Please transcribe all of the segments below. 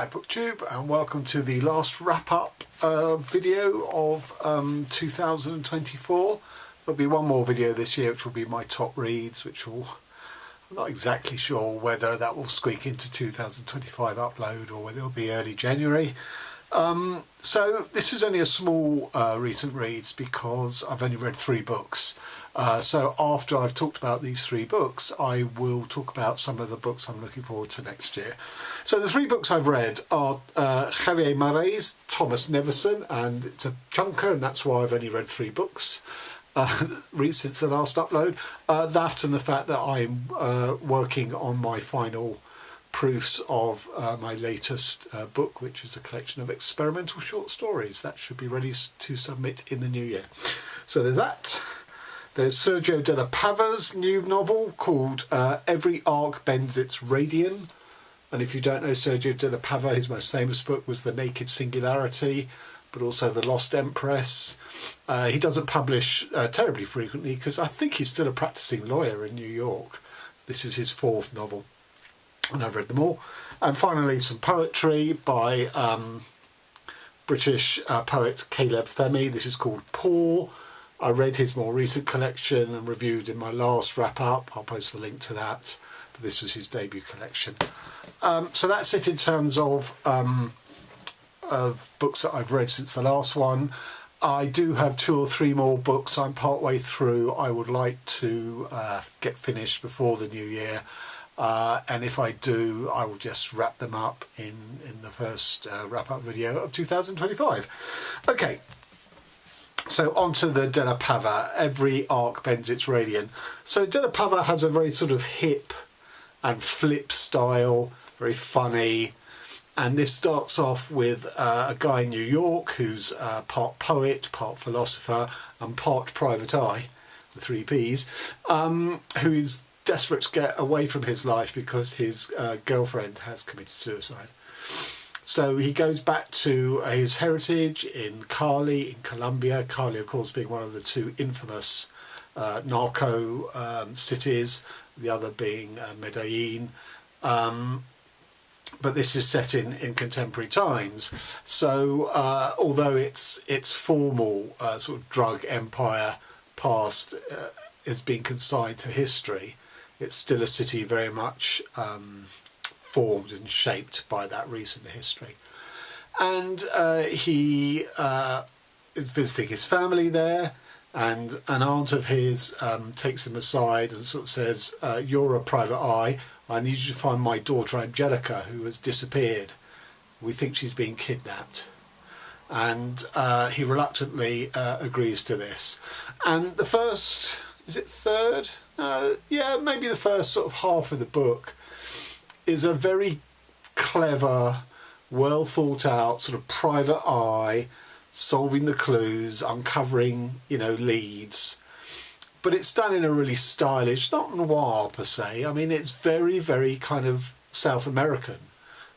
Hi BookTube, and welcome to the last wrap-up video of 2024. There'll be one more video this year which will be my top reads, which will, I'm not exactly sure whether that will squeak into 2025 upload or whether it'll be early January. So this is only a small recent reads because I've only read 3 books. So after I've talked about these 3 books, I will talk about some of the books I'm looking forward to next year. So the 3 books I've read are Javier Marais, Thomas Nevinson, and it's a chunker, and that's why I've only read 3 books since the last upload. That and the fact that I'm working on my final proofs of my latest book, which is a collection of experimental short stories that should be ready to submit in the new year. So there's that. There's Sergio de la Pava's new novel called Every Arc Bends Its Radian. And if you don't know Sergio de la Pava, his most famous book was The Naked Singularity, but also The Lost Empress. He doesn't publish terribly frequently because I think he's still a practicing lawyer in New York. This is his 4th novel, and I've read them all. And finally, some poetry by British poet Caleb Femi. This is called Poor. I read his more recent collection and reviewed in my last wrap-up. I'll post the link to that. But this was his debut collection. So that's it in terms of books that I've read since the last one. I do have 2 or 3 more books I'm partway through I would like to get finished before the new year. And if I do, I will just wrap them up in the first wrap-up video of 2025. Okay. So on to the de la Pava, Every Arc Bends Its Radian. So de la Pava has a very sort of hip and flip style, very funny. And this starts off with a guy in New York who's part poet, part philosopher, and part private eye, the 3 Ps, who is desperate to get away from his life because his girlfriend has committed suicide. So he goes back to his heritage in Cali, in Colombia. Cali, of course, being one of the 2 infamous narco cities, the other being Medellin. But this is set in contemporary times. So although its formal sort of drug empire past is being consigned to history, it's still a city very much formed and shaped by that recent history. And he is visiting his family there, and an aunt of his takes him aside and sort of says, you're a private eye, I need you to find my daughter Angelica, who has disappeared. We think she's been kidnapped. And he reluctantly agrees to this. And the first, is it 3rd? Yeah, maybe the first sort of half of the book is a very clever, well thought out sort of private eye, solving the clues, uncovering, leads. But it's done in a really stylish, not noir per se. I mean, it's very, very kind of South American.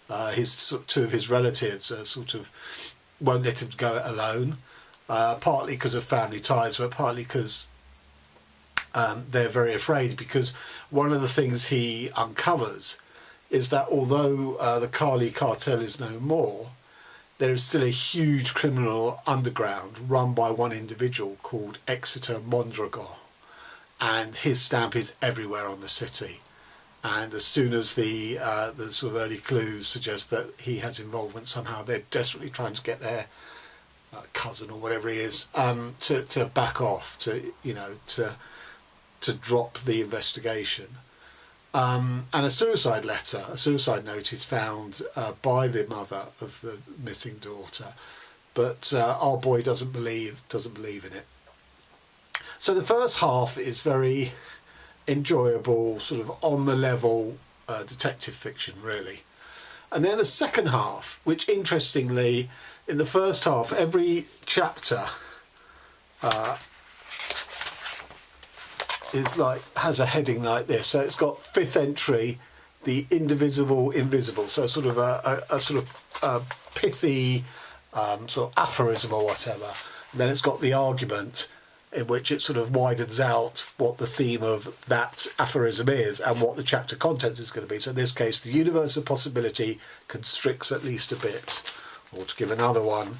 2 of his relatives sort of won't let him go it alone, partly because of family ties, but partly because they're very afraid, because one of the things he uncovers is that although the Cali cartel is no more, there is still a huge criminal underground run by one individual called Exeter Mondragon, and his stamp is everywhere on the city. And as soon as the sort of early clues suggest that he has involvement somehow, they're desperately trying to get their cousin or whatever he is to back off, to drop the investigation. And a suicide note is found by the mother of the missing daughter, but our boy doesn't believe in it. So the first half is very enjoyable, sort of on the level detective fiction, really. And then the second half, which interestingly, in the first half, every chapter has a heading like this. So it's got 5th entry, the indivisible invisible. So sort of a sort of pithy sort of aphorism or whatever. And then it's got the argument, in which it sort of widens out what the theme of that aphorism is and what the chapter content is going to be. So in this case, the universe of possibility constricts at least a bit. Or to give another one,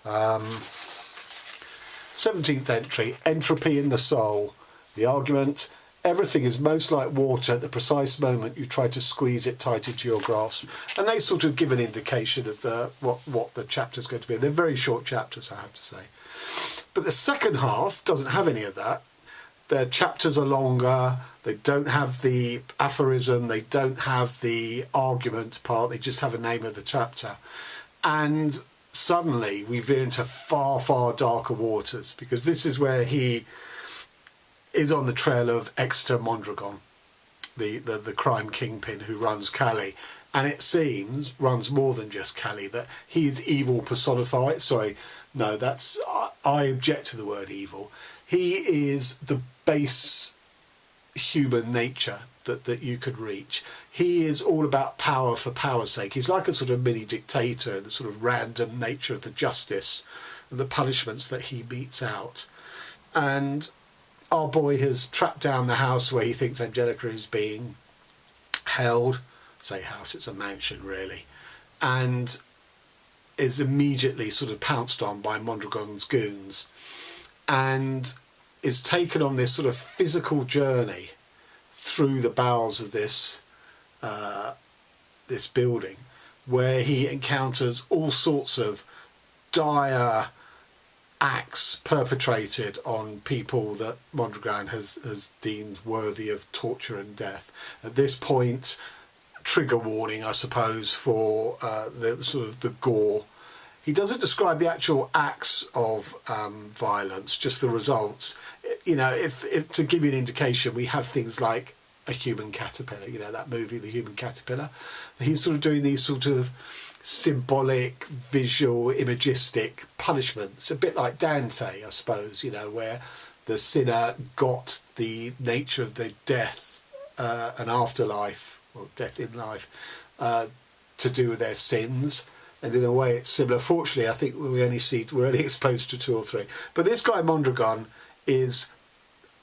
17th entry, entropy in the soul. The argument: everything is most like water at the precise moment you try to squeeze it tight into your grasp. And they sort of give an indication of what the chapter's going to be. They're very short chapters, I have to say. But the second half doesn't have any of that. Their chapters are longer, they don't have the aphorism, they don't have the argument part, they just have a name of the chapter. And suddenly we veer into far, far darker waters, because this is where he is on the trail of Exeter Mondragon, the crime kingpin who runs Cali. And it seems, runs more than just Cali, that he is evil personified. Sorry, no, I object to the word evil. He is the base human nature that you could reach. He is all about power for power's sake. He's like a sort of mini dictator, and the sort of random nature of the justice and the punishments that he metes out. And our boy has trapped down the house where he thinks Angelica is being held. Say house, it's a mansion really. And is immediately sort of pounced on by Mondragon's goons, and is taken on this sort of physical journey through the bowels of this this building, where he encounters all sorts of dire acts perpetrated on people that Mondragon has deemed worthy of torture and death. At this point, trigger warning, I suppose, for the sort of the gore. He doesn't describe the actual acts of violence, just the results. You know, if to give you an indication, we have things like a human caterpillar, you know, that movie, The Human Caterpillar. He's sort of doing these sort of symbolic, visual, imagistic punishments, a bit like Dante, I suppose, you know, where the sinner got the nature of the death and afterlife, or death in life, to do with their sins. And in a way it's similar. Fortunately, I think we're only exposed to 2 or 3. But this guy Mondragon is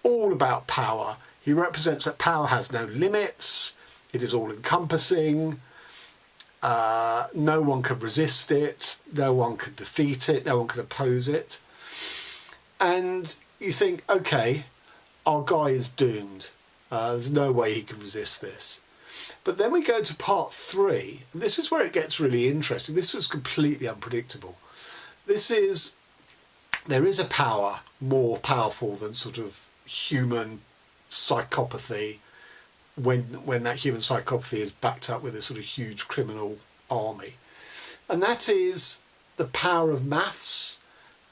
all about power. He represents that power has no limits. It is all encompassing. No one could resist it. No one could defeat it. No one could oppose it. And you think, okay, our guy is doomed. There's no way he can resist this. But then we go to part 3, and this is where it gets really interesting. This was completely unpredictable. There is a power more powerful than sort of human psychopathy, when that human psychopathy is backed up with a sort of huge criminal army. And that is the power of maths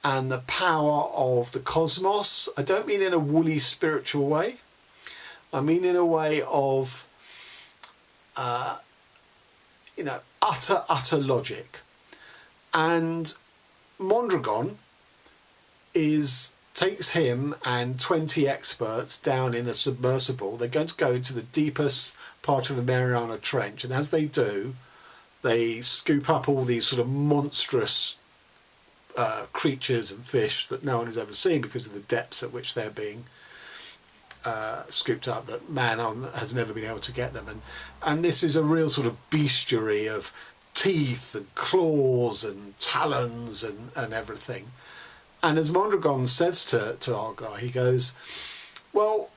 and the power of the cosmos. I don't mean in a woolly spiritual way. I mean in a way of you know, utter logic. And Mondragon takes him and 20 experts down in a submersible. They're going to go into the deepest part of the Mariana Trench, and as they do, they scoop up all these sort of monstrous creatures and fish that no one has ever seen, because of the depths at which they're being scooped up, that man has never been able to get them. And this is a real sort of bestiary of teeth and claws and talons and everything. And as Mondragon says to our guy, he goes, well,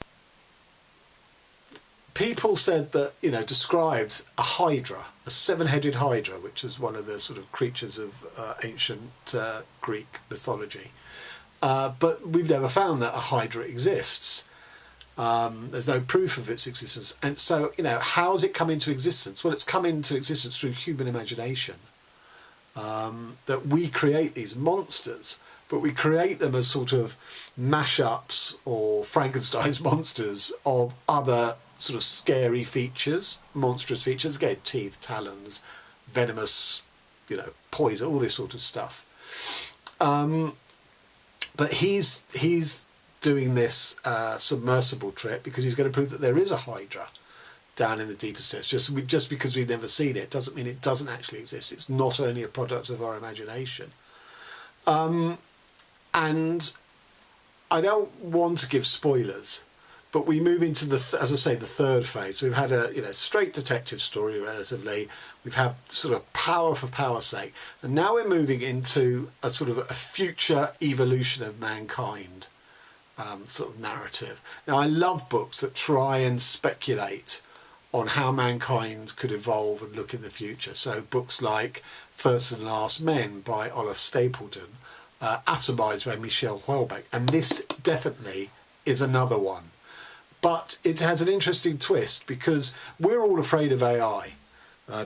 people said that, you know, described a hydra, a 7-headed hydra, which is one of the sort of creatures of ancient Greek mythology. But we've never found that a hydra exists. There's no proof of its existence. And so, you know, how has it come into existence? Well, it's come into existence through human imagination. That we create these monsters, but we create them as sort of mashups or Frankenstein's monsters of other sort of scary features, monstrous features. Again, teeth, talons, venomous, you know, poison, all this sort of stuff. But he's doing this submersible trip because he's going to prove that there is a hydra down in the deepest depths. Just because we've never seen it doesn't mean it doesn't actually exist. It's not only a product of our imagination. And I don't want to give spoilers, but we move into the, as I say, the third phase. We've had a straight detective story relatively. We've had sort of power for power's sake, and now we're moving into a sort of a future evolution of mankind sort of narrative. Now, I love books that try and speculate on how mankind could evolve and look in the future. So books like First and Last Men by Olaf Stapledon, Atomised by Michel Houellebecq, and this definitely is another one. But it has an interesting twist because we're all afraid of AI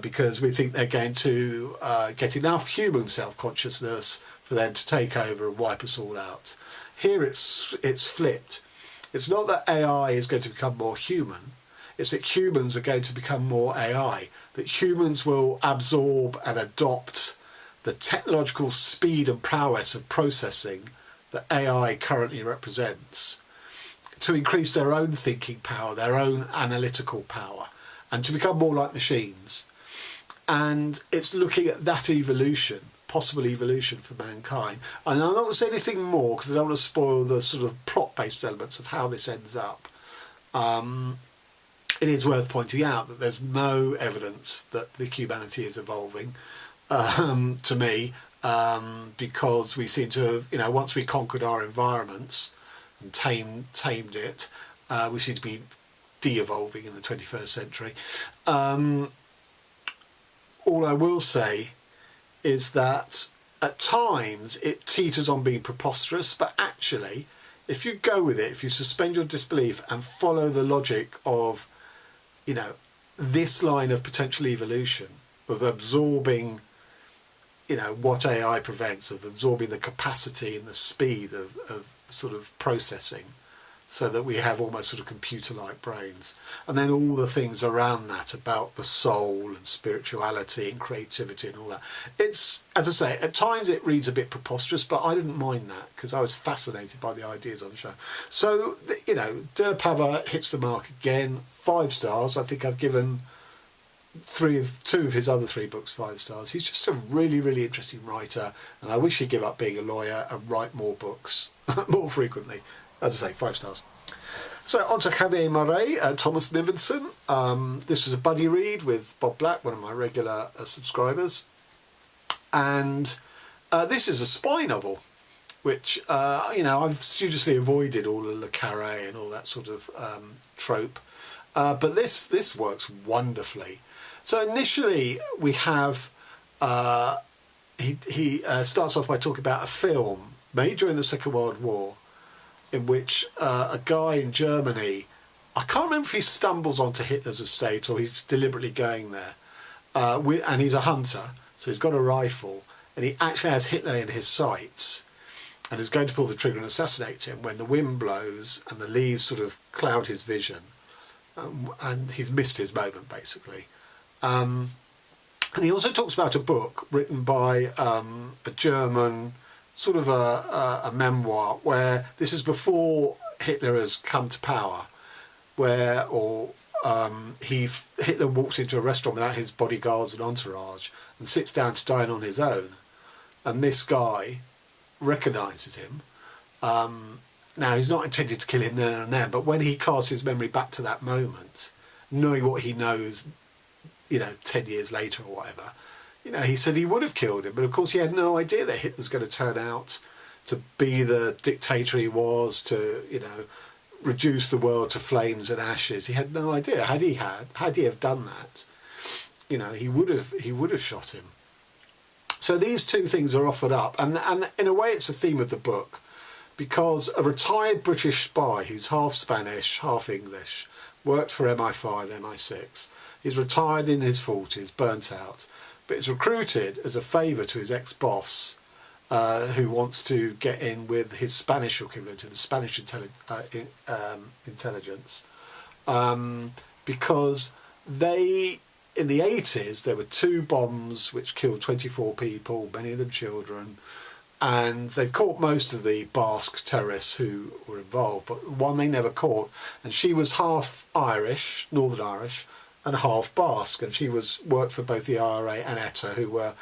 because we think they're going to get enough human self-consciousness for them to take over and wipe us all out. Here it's flipped. It's not that AI is going to become more human, it's that humans are going to become more AI, that humans will absorb and adopt the technological speed and prowess of processing that AI currently represents to increase their own thinking power, their own analytical power, and to become more like machines. And it's looking at that evolution, possible evolution for mankind. And I'm not going to say anything more because I don't want to spoil the sort of plot-based elements of how this ends up. It is worth pointing out that there's no evidence that the humanity is evolving, to me, because we seem to have, once we conquered our environments and tamed it, we seem to be de-evolving in the 21st century. All I will say is that at times it teeters on being preposterous, but actually, if you go with it, if you suspend your disbelief and follow the logic of, this line of potential evolution, of absorbing, what AI prevents, of absorbing the capacity and the speed of sort of processing, so that we have almost sort of computer-like brains. And then all the things around that about the soul and spirituality and creativity and all that. It's, as I say, at times it reads a bit preposterous, but I didn't mind that because I was fascinated by the ideas on the show. So, De Pava hits the mark again, 5 stars. I think I've given two of his other 3 books 5 stars. He's just a really, really interesting writer, and I wish he'd give up being a lawyer and write more books more frequently. As I say, 5 stars. So on to Javier Murray, Thomas Nevinson. This was a buddy read with Bob Black, one of my regular subscribers. And this is a spy novel, which, I've studiously avoided all the le carré and all that sort of trope. But this works wonderfully. So initially we have, he starts off by talking about a film made during the Second World War, in which a guy in Germany, I can't remember if he stumbles onto Hitler's estate or he's deliberately going there, and he's a hunter, so he's got a rifle, and he actually has Hitler in his sights, and is going to pull the trigger and assassinate him when the wind blows and the leaves sort of cloud his vision, and he's missed his moment, basically. And he also talks about a book written by a German, sort of a memoir, where this is before Hitler has come to power, where Hitler walks into a restaurant without his bodyguards and entourage and sits down to dine on his own, and this guy recognises him. Now, he's not intended to kill him there and then, but when he casts his memory back to that moment, knowing what he knows, 10 years later or whatever, he said he would have killed him, but of course he had no idea that Hitler was going to turn out to be the dictator he was, to, reduce the world to flames and ashes. He had no idea. Had he have done that, he would have shot him. So these two things are offered up, and in a way it's a theme of the book, because a retired British spy who's half Spanish, half English, worked for MI5, MI6. He's retired in his 40s, burnt out, but is recruited as a favour to his ex-boss, who wants to get in with his Spanish equivalent to the Spanish intelligence, because in the 80s, there were 2 bombs which killed 24 people, many of them children, and they've caught most of the Basque terrorists who were involved, but one they never caught, and she was half Irish, Northern Irish, and half Basque, and she worked for both the IRA and ETA, who were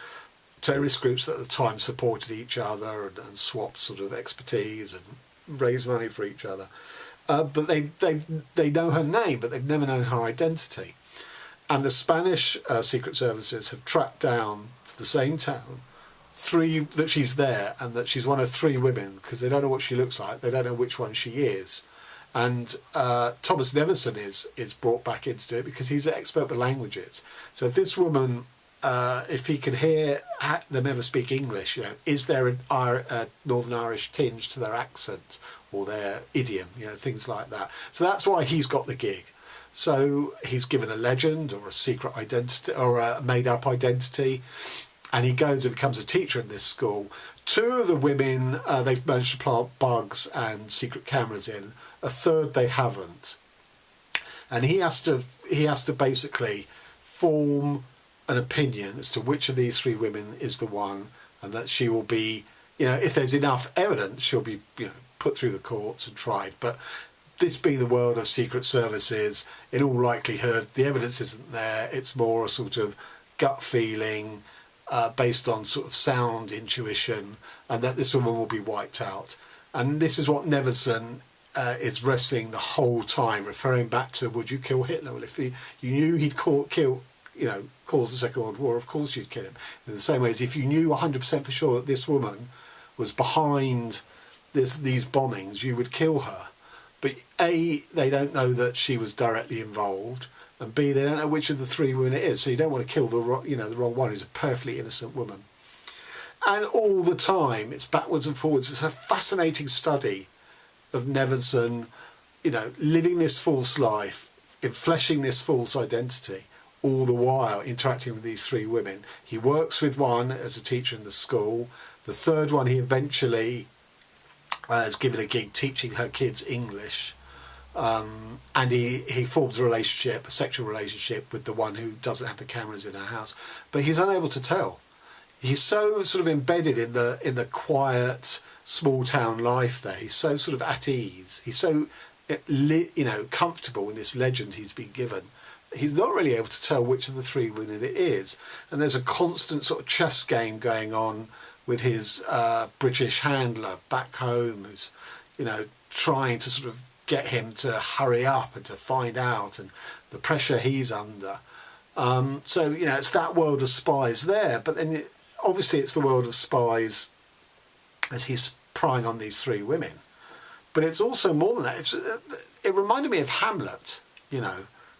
terrorist groups that at the time supported each other and swapped sort of expertise. raise money for each other. But they know her name, but they've never known her identity. And the Spanish secret services have tracked down to the same town that she's there, and that she's one of 3 women, because they don't know what she looks like, they don't know which one she is. And Thomas Nevinson is brought back into it because he's an expert with languages. So if this woman, if he can hear them ever speak English, is there a Northern Irish tinge to their accent or their idiom, things like that. So that's why he's got the gig. So he's given a legend or a secret identity or a made-up identity, and he goes and becomes a teacher in this school. 2 of the women, they've managed to plant bugs and secret cameras in. A 3rd they haven't. And he has to basically form an opinion as to which of these 3 women is the one, and that she will be, if there's enough evidence, she'll be, put through the courts and tried. But this being the world of secret services, in all likelihood, the evidence isn't there. It's more a sort of gut feeling based on sort of sound intuition, and that this woman will be wiped out. And this is what Nevinson is wrestling the whole time, referring back to, would you kill Hitler? Well, if you knew he'd cause the Second World War, of course you'd kill him. In the same way as if you knew 100% for sure that this woman was behind these bombings, you would kill her. But A, they don't know that she was directly involved, and B, they don't know which of the 3 women it is. So you don't want to kill the wrong one, who's a perfectly innocent woman. And all the time, it's backwards and forwards. It's a fascinating study of Nevinson, living this false life, fleshing this false identity, all the while interacting with these 3 women. He works with one as a teacher in the school. The 3rd one he eventually is given a gig teaching her kids English. And he forms a sexual relationship with the one who doesn't have the cameras in her house. But he's unable to tell. He's so sort of embedded in the quiet, small town life there. He's so sort of at ease. He's so comfortable in this legend he's been given. He's not really able to tell which of the 3 women it is. And there's a constant sort of chess game going on with his British handler back home, who's trying to sort of get him to hurry up and to find out, and the pressure he's under. So it's that world of spies there, but then obviously it's the world of spies as he's prying on these 3 women. But it's also more than that. It reminded me of Hamlet,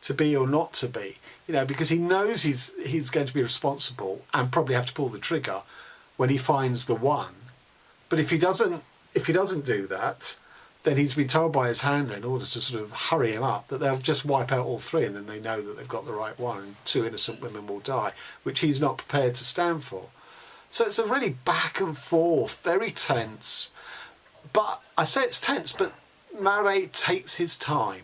to be or not to be, because he knows he's going to be responsible and probably have to pull the trigger when he finds the one. But if he doesn't do that, then he's been told by his handler, in order to sort of hurry him up, that they'll just wipe out all 3, and then they know that they've got the right one, and 2 innocent women will die, which he's not prepared to stand for. So it's a really back and forth, very tense. But I say it's tense, but Marais takes his time.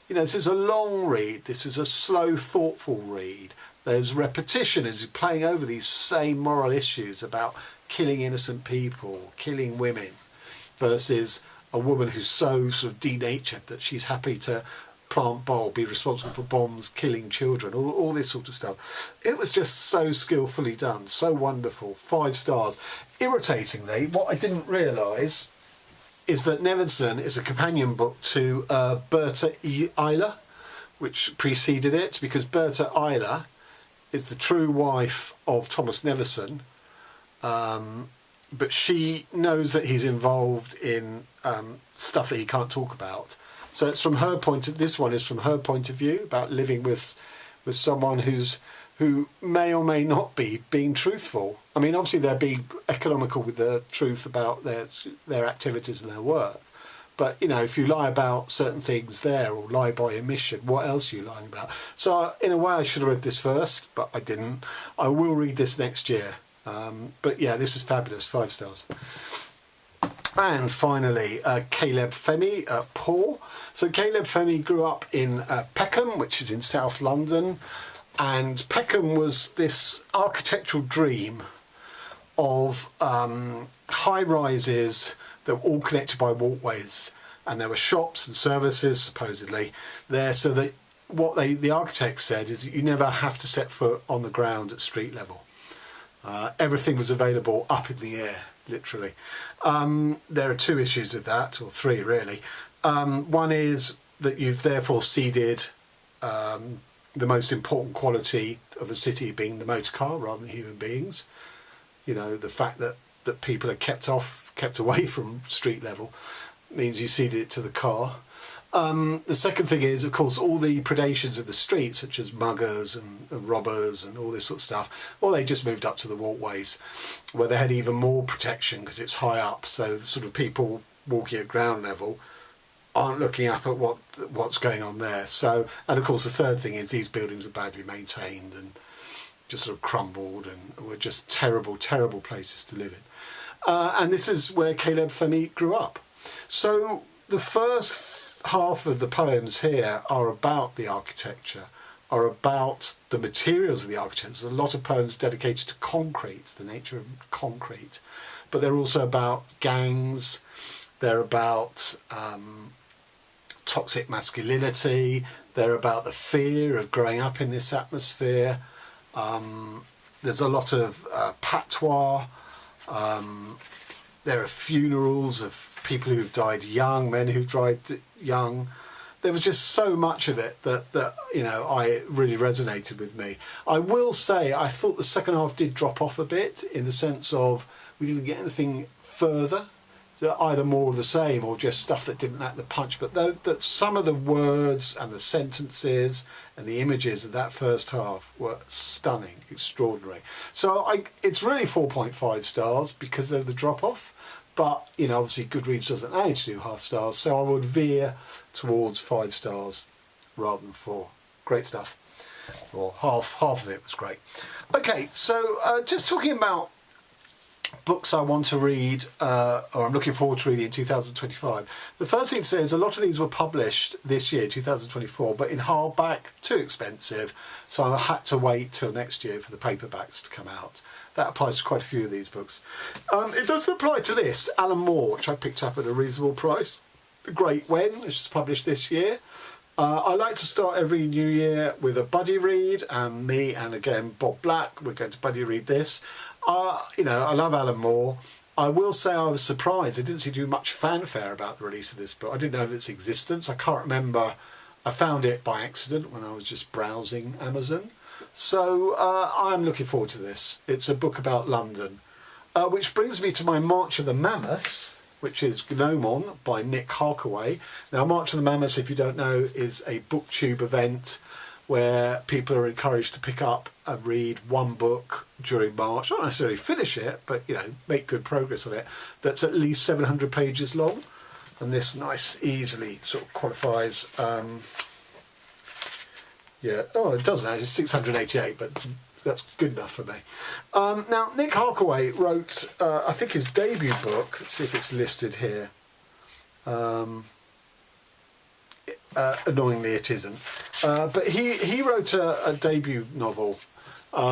This is a long read. This is a slow, thoughtful read. There's repetition as he's playing over these same moral issues about killing innocent people, killing women, versus a woman who's so sort of denatured that she's happy to be responsible for bombs, killing children, all this sort of stuff. It was just so skillfully done, so wonderful. 5 stars. Irritatingly, what I didn't realise is that Nevinson is a companion book to Berta Isla, which preceded it, because Berta Isla is the true wife of Thomas Nevinson, but she knows that he's involved in stuff that he can't talk about. So it's from her this one is from her point of view, about living with someone who may or may not be being truthful. I mean, obviously they're being economical with the truth about their activities and their work. But, if you lie about certain things there, or lie by omission, what else are you lying about? So in a way I should have read this first, but I didn't. I will read this next year. But yeah, this is fabulous, 5 stars. And finally, Caleb Femi, Paul. So Caleb Femi grew up in Peckham, which is in South London. And Peckham was this architectural dream of high-rises that were all connected by walkways. And there were shops and services, supposedly, there, so that what the architect said is that you never have to set foot on the ground at street level. Everything was available up in the air. literally. There are two issues of that, or three really. One is that you've therefore ceded the most important quality of a city being the motor car rather than human beings. You know, the fact that people are kept away from street level means you ceded it to the car. The second thing is, of course, all the predations of the street, such as muggers and robbers and all this sort of stuff, well, they just moved up to the walkways, where they had even more protection because it's high up. So the sort of people walking at ground level aren't looking up at what's going on there. So, and of course, the third thing is these buildings were badly maintained and just sort of crumbled and were just terrible, terrible places to live in. And this is where Caleb Femi grew up. So the first half of the poems here are about the architecture, are about the materials of the architecture. There's a lot of poems dedicated to concrete, the nature of concrete, but they're also about gangs, they're about toxic masculinity, they're about the fear of growing up in this atmosphere. There's a lot of patois. There are funerals of people who've died young, men who've died young. There was just so much of it that you know, I really resonated with me. I will say I thought the second half did drop off a bit, in the sense of we didn't get anything further, either more of the same or just stuff that didn't lack the punch. But that some of the words and the sentences and the images of that first half were stunning, extraordinary. So it's really 4.5 stars because of the drop off. But, you know, obviously Goodreads doesn't allow you to do half stars, so I would veer towards 5 stars rather than 4. Great stuff. Or half of it was great. Okay, so just talking about books I want to read, or I'm looking forward to reading in 2025. The first thing to say is a lot of these were published this year, 2024, but in hardback, too expensive, so I had to wait till next year for the paperbacks to come out. That applies to quite a few of these books. It doesn't apply to this, Alan Moore, which I picked up at a reasonable price. The Great When, which is published this year. I like to start every new year with a buddy read, and me and again Bob Black, we're going to buddy read this. You know, I love Alan Moore. I will say I was surprised. I didn't see too much fanfare about the release of this book. I didn't know of its existence. I can't remember. I found it by accident when I was just browsing Amazon. So I'm looking forward to this. It's a book about London, which brings me to my March of the Mammoths, which is Gnomon by Nick Harkaway. Now, March of the Mammoths, if you don't know, is a booktube event where people are encouraged to pick up and read one book during March, not necessarily finish it, but, you know, make good progress on it, that's at least 700 pages long. And this nice, easily sort of qualifies, yeah, oh, it doesn't actually, it's 688, but that's good enough for me. Now, Nick Harkaway wrote, I think, his debut book. Let's see if it's listed here. Annoyingly, it isn't. But he wrote a debut novel,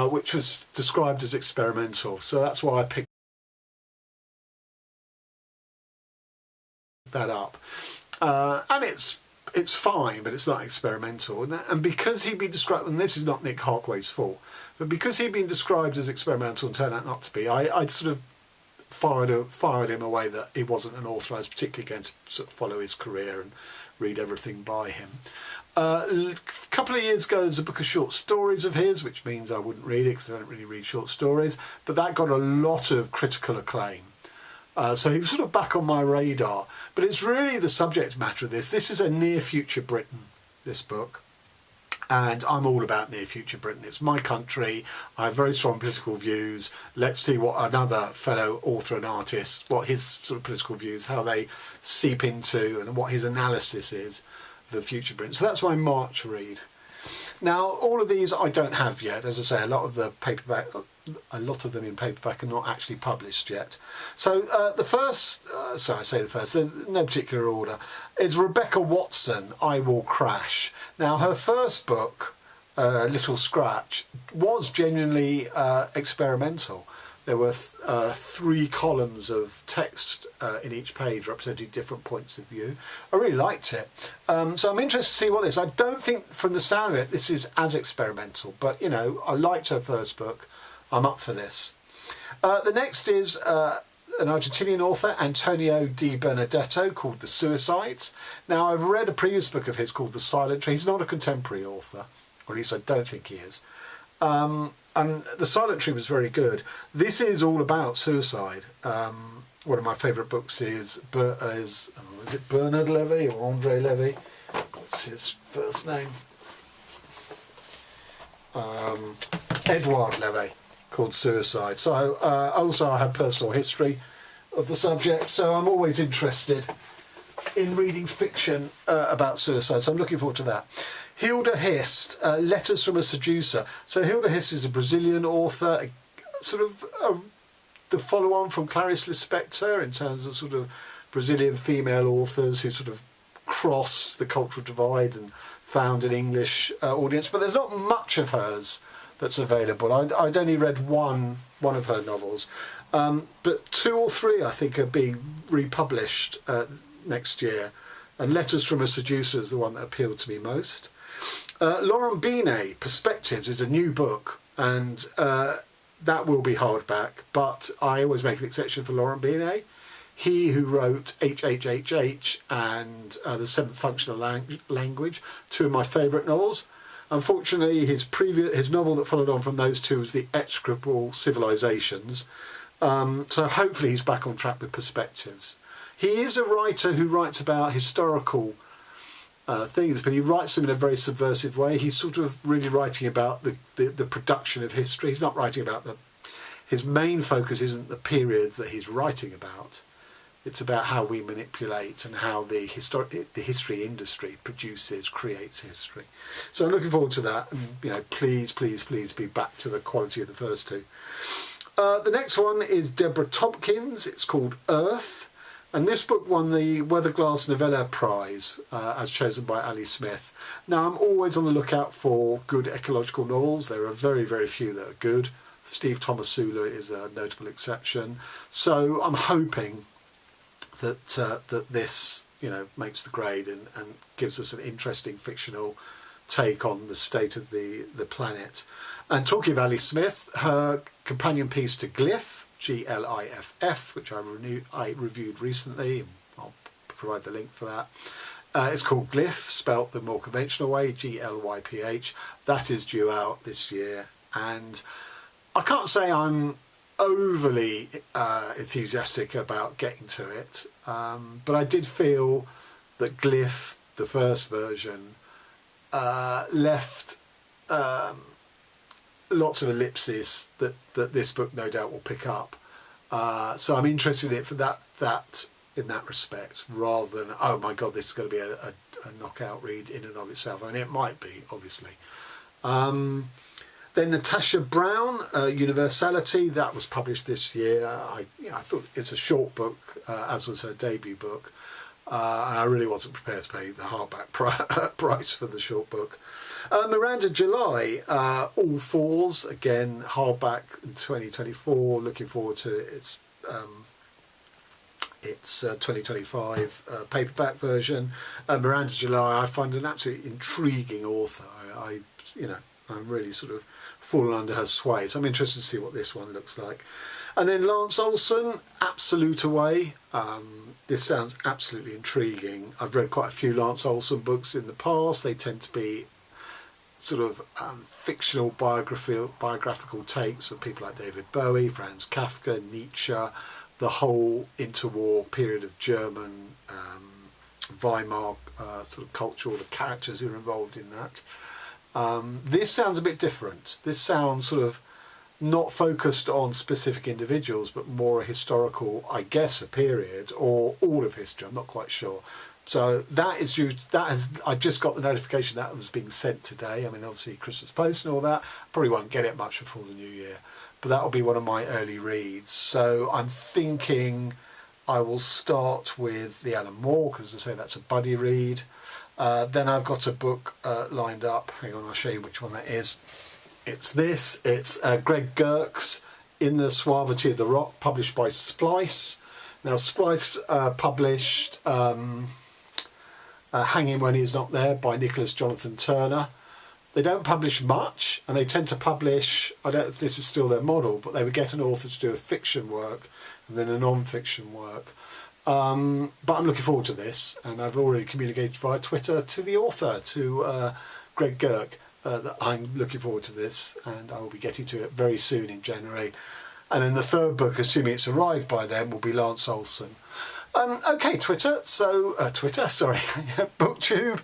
which was described as experimental. So that's why I picked that up. And it's fine, but it's not experimental. And because he'd been described, and this is not Nick Harkaway's fault, but because he'd been described as experimental and turned out not to be, I'd sort of fired him away that he wasn't an author I was particularly going to sort of follow his career and read everything by him. A couple of years ago, there's a book of short stories of his, which means I wouldn't read it because I don't really read short stories, but that got a lot of critical acclaim. So he was sort of back on my radar. But it's really the subject matter of this. This is a near future Britain, this book. And I'm all about near future Britain. It's my country. I have very strong political views. Let's see what another fellow author and artist, what his sort of political views, how they seep into, and what his analysis is of the future Britain. So that's my March read. Now, all of these I don't have yet. As I say, a lot of them in paperback are not actually published yet. So the first, in no particular order, is Rebecca Watson, I Will Crash. Now, her first book, Little Scratch, was genuinely experimental. There were 3 columns of text in each page representing different points of view. I really liked it. So I'm interested to see what this is. I don't think from the sound of it this is as experimental, but, you know, I liked her first book. I'm up for this. The next is an Argentinian author, Antonio Di Benedetto, called The Suicides. Now, I've read a previous book of his called The Silent Tree. He's not a contemporary author, or at least I don't think he is. And The Silent Tree was very good. This is all about suicide. One of my favourite books is it Bernard Levy or Andre Levy? What's his first name? Edouard Levy, called Suicide. So also I have personal history of the subject, so I'm always interested in reading fiction about suicide, so I'm looking forward to that. Hilda Hist, Letters from a Seducer. So Hilda Hist is a Brazilian author, the follow-on from Clarice Lispector in terms of sort of Brazilian female authors who sort of crossed the cultural divide and found an English audience. But there's not much of hers that's available. I'd only read one of her novels, but 2 or 3 I think are being republished next year, and Letters from a Seducer is the one that appealed to me most. Laurent Binet, Perspectives, is a new book, and that will be hardback, but I always make an exception for Laurent Binet. He who wrote HHHH and The Seventh Functional Language, 2 of my favourite novels. Unfortunately, his novel that followed on from those 2 was The Execrable Civilizations. So hopefully he's back on track with Perspectives. He is a writer who writes about historical things, but he writes them in a very subversive way. He's sort of really writing about the production of history. He's not writing about his main focus isn't the period that he's writing about. It's about how we manipulate and how the history industry creates history. So I'm looking forward to that. And please be back to the quality of the first 2. The next one is Deborah Tompkins. It's called Earth, and this book won the Weatherglass Novella Prize as chosen by Ali Smith. Now, I'm always on the lookout for good ecological novels. There are very, very few that are good. Steve Tomasula is a notable exception. So I'm hoping that this makes the grade and gives us an interesting fictional take on the state of the planet. And talking of Ali Smith, her companion piece to Glyph, Gliff, which I reviewed recently, I'll provide the link for that. It's called Glyph, spelt the more conventional way, Glyph. That is due out this year, and I can't say I'm overly enthusiastic about getting to it, but I did feel that Glyph, the first version, left lots of ellipses that this book no doubt will pick up. So I'm interested in it for that in that respect, rather than, oh my god, this is going to be a knockout read in and of itself. I mean, it might be, obviously. Then Natasha Brown, Universality, that was published this year. I thought it's a short book, as was her debut book, and I really wasn't prepared to pay the hardback price for the short book. Miranda July, All Falls, again hardback in 2024. Looking forward to its 2025 paperback version. Miranda July, I find an absolutely intriguing author. I'm really sort of fallen under her sway, so I'm interested to see what this one looks like. And then Lance Olson, Absolute Away. This sounds absolutely intriguing. I've read quite a few Lance Olson books in the past. They tend to be sort of fictional biographical takes of people like David Bowie, Franz Kafka, Nietzsche, the whole interwar period of German Weimar sort of culture, all the characters who are involved in that. This sounds a bit different. This sounds sort of not focused on specific individuals, but more a historical, I guess, a period, or all of history. I'm not quite sure. So I just got the notification that was being sent today. I mean, obviously Christmas post and all that. Probably won't get it much before the new year, but that will be one of my early reads. So I'm thinking I will start with the Alan Moore, because as I say, that's a buddy read. Then I've got a book lined up. Hang on, I'll show you which one that is. It's this. It's Greg Girk's In the Suavity of the Rock, published by Splice. Now, Splice published Hanging When He's Not There by Nicholas Jonathan Turner. They don't publish much, and they tend to publish, I don't know if this is still their model, but they would get an author to do a fiction work and then a non-fiction work. But I'm looking forward to this, and I've already communicated via Twitter to the author, to Greg Girk, that I'm looking forward to this, and I will be getting to it very soon in January. And then the third book, assuming it's arrived by then, will be Lance Olsen. Okay, Twitter, sorry, BookTube.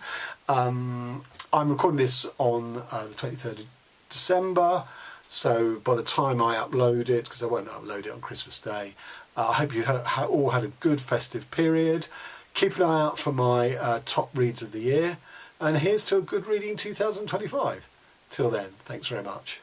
I'm recording this on the 23rd of December, so by the time I upload it, because I won't upload it on Christmas Day, I hope you all had a good festive period. Keep an eye out for my top reads of the year, and here's to a good reading 2025. Till then, thanks very much.